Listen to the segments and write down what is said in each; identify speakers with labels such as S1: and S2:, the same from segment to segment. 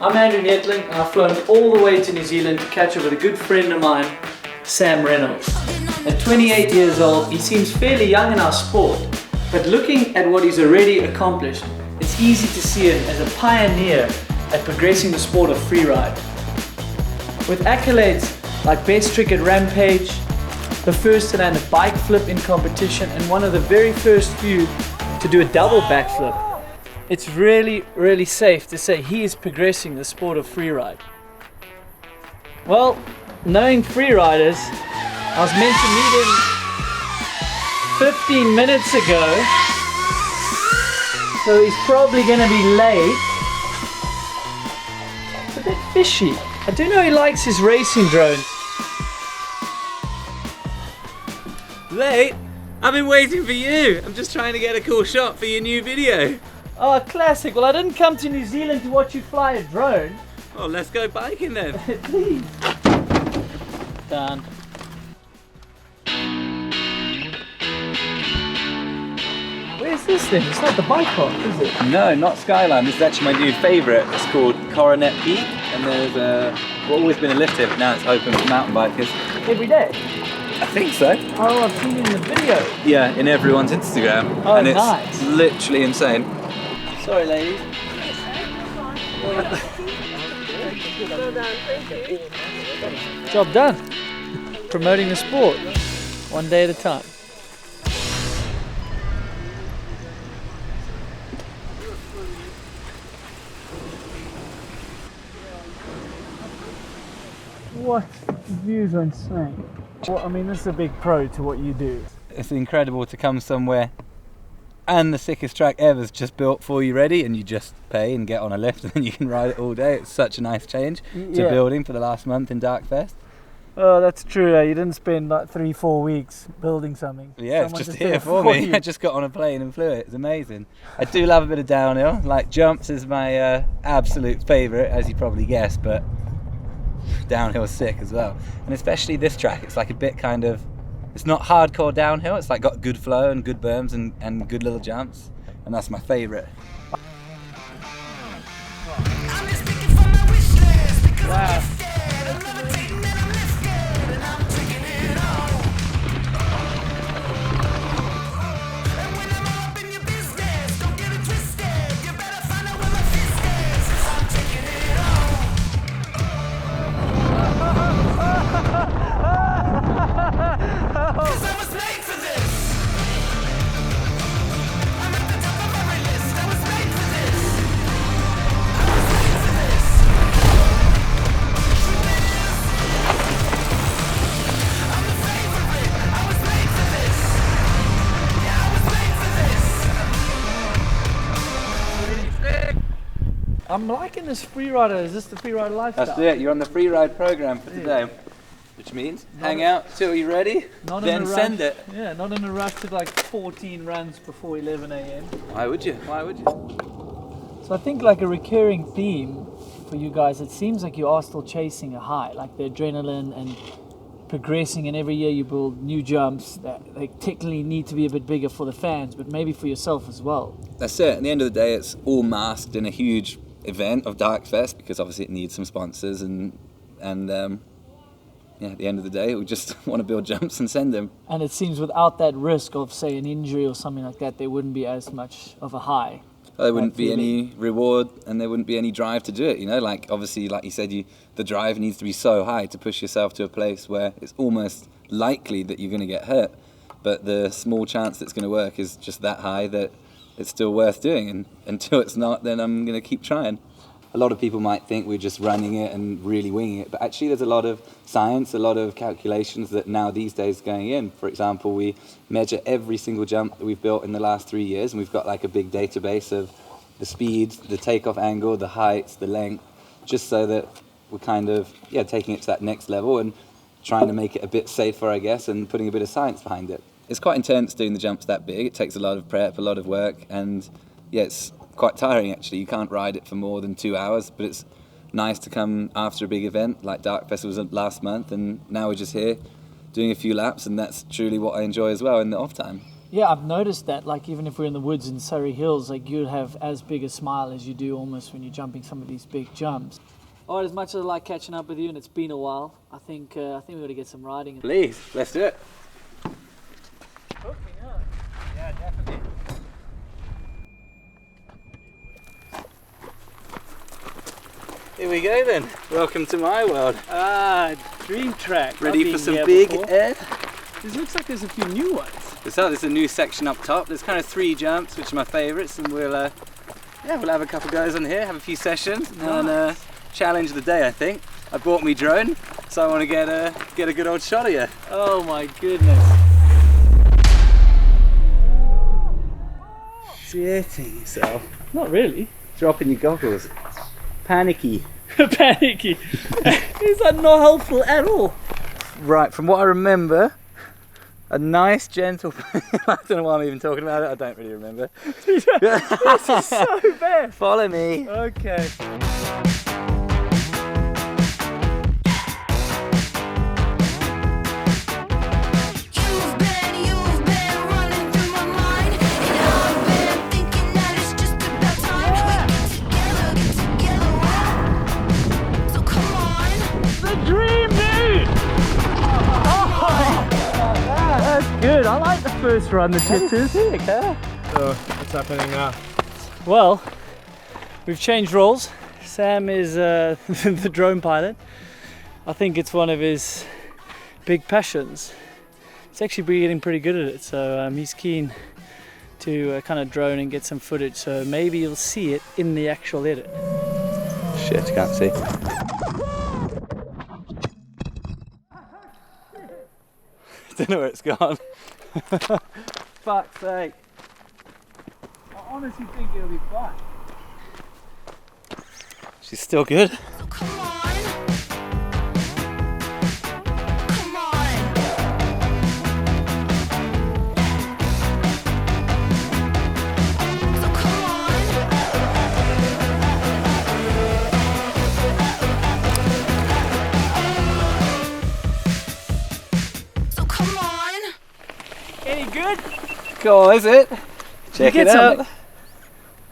S1: I'm Andrew Neethling and I've flown all the way to New Zealand to catch up with a good friend of mine, Sam Reynolds. At 28 years old, he seems fairly young in our sport, but looking at what he's already accomplished, it's easy to see him as a pioneer at progressing the sport of freeride. With accolades like best trick at Rampage, the first to land a bike flip in competition, and one of the very first few to do a double backflip, it's really safe to say he is progressing the sport of freeride. Well, knowing freeriders, I was meant to meet him 15 minutes ago, so he's probably going to be late. It's a bit fishy. I do know he likes his racing drones.
S2: Late? I've been waiting for you. I'm just trying to get a cool shot for your new video.
S1: Oh, classic. Well, I didn't come to New Zealand to watch you fly a drone.
S2: Oh, let's go biking then.
S1: Please. Done. Where's this thing? It's not the bike park, is it?
S2: No, not Skyline. This is actually my new favourite. It's called Coronet Peak, and there's always been a lift here, but now it's open for mountain bikers.
S1: Every day?
S2: I think so.
S1: Oh, I've seen it in the video.
S2: Yeah, in everyone's Instagram.
S1: Oh,
S2: and it's
S1: nice.
S2: Literally insane.
S1: Sorry, ladies.
S3: Well done, thank you.
S1: Job done. Promoting the sport, one day at a time. What? The views are insane. Well, I mean, this is a big pro to what you do.
S2: It's incredible to come somewhere and the sickest track ever is just built for you ready, and you just pay and get on a lift and then you can ride it all day. It's such a nice change to building for the last month in Darkfest.
S1: Oh, that's true. You didn't spend like 3-4 weeks building something.
S2: Yeah,
S1: Someone
S2: it's just here for me.
S1: you.
S2: I just got on a plane and flew it. It's amazing. I do love a bit of downhill. Like jumps is my absolute favourite, as you probably guessed, but downhill is sick as well. And especially this track, it's like a bit kind of, it's not hardcore downhill. It's like got good flow and good berms and good little jumps, and that's my favourite.
S1: Wow. I'm liking this freerider. Is this the freerider lifestyle?
S2: That's it. You're on the free ride program for today, which means hang out till you're ready, then send it.
S1: Yeah, not in a rush to like 14 runs before 11 a.m.
S2: Why would you? Why would you?
S1: So I think like a recurring theme for you guys, it seems like you are still chasing a high, like the adrenaline and progressing, and every year you build new jumps that they technically need to be a bit bigger for the fans, but maybe for yourself as well.
S2: That's it. At the end of the day, it's all masked in a huge event of Darkfest, because obviously it needs some sponsors, and yeah, at the end of the day we just want to build jumps and send them.
S1: And it seems without that risk of, say, an injury or something like that, there wouldn't be as much of a high.
S2: There wouldn't be any reward, and there wouldn't be any drive to do it, you know. Like obviously, like you said, the drive needs to be so high to push yourself to a place where it's almost likely that you're going to get hurt, but the small chance that it's going to work is just that high that it's still worth doing, and until it's not, then I'm going to keep trying. A lot of people might think we're just running it and really winging it, but actually there's a lot of science, a lot of calculations that now these days going in. For example, we measure every single jump that we've built in the last 3 years, and we've got like a big database of the speed, the takeoff angle, the heights, the length, just so that we're kind of taking it to that next level and trying to make it a bit safer, I guess, and putting a bit of science behind it. It's quite intense doing the jumps that big. It takes a lot of prep, a lot of work, and yeah, it's quite tiring actually. You can't ride it for more than 2 hours, but it's nice to come after a big event like Darkfest was last month, and now we're just here doing a few laps, and that's truly what I enjoy as well in the off time.
S1: Yeah, I've noticed that, like, even if we're in the woods in Surrey Hills, like, you'd have as big a smile as you do almost when you're jumping some of these big jumps. All right, as much as I like catching up with you, and it's been a while, I think we've got to get some riding.
S2: Please, let's do it.
S1: Yeah, definitely.
S2: Here we go then. Welcome to my world.
S1: Ah, dream track.
S2: Ready for some big air?
S1: This looks like there's a few new ones.
S2: There's a new section up top. There's kind of 3 jumps, which are my favourites, and we'll have a couple goes on here, have a few sessions, and challenge the day. I think I bought me drone, so I want to get a good old shot of you.
S1: Oh my goodness!
S2: Shitting yourself.
S1: Not really.
S2: Dropping your goggles. Panicky.
S1: Panicky. Is that not helpful at all?
S2: Right, from what I remember, a nice gentle. I don't know why I'm even talking about it. I don't really remember.
S1: This is so bad.
S2: Follow me.
S1: Okay. Good, I like the first run, the jitters.
S2: Sick, huh?
S4: So, what's happening now?
S1: Well, we've changed roles. Sam is the drone pilot. I think it's one of his big passions. He's actually getting pretty good at it, so he's keen to kind of drone and get some footage, so maybe you'll see it in the actual edit.
S2: Shit, can't see. Don't know where it's gone.
S1: Fuck's sake. I honestly think it'll be fine.
S2: She's still good.
S5: Come on. Come on. So come on. So come on.
S1: Any good?
S2: Cool, is it? Check
S1: get
S2: it out.
S1: something?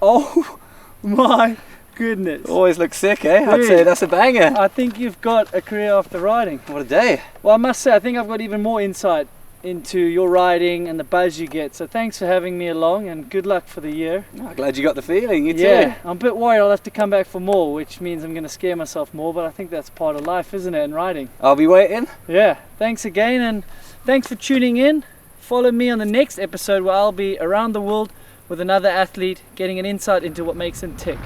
S1: Oh my goodness.
S2: Always looks sick, eh? I'd
S1: Dude.
S2: say that's a banger.
S1: I think you've got a career after riding.
S2: What a day.
S1: Well, I must say, I think I've got even more insight into your riding and the buzz you get. So thanks for having me along, and good luck for the year.
S2: Oh, glad you got the feeling, you
S1: Yeah,
S2: too.
S1: I'm a bit worried I'll have to come back for more, which means I'm going to scare myself more, but I think that's part of life, isn't it, in riding?
S2: I'll be waiting.
S1: Yeah, thanks again, and thanks for tuning in. Follow me on the next episode where I'll be around the world with another athlete, getting an insight into what makes them tick.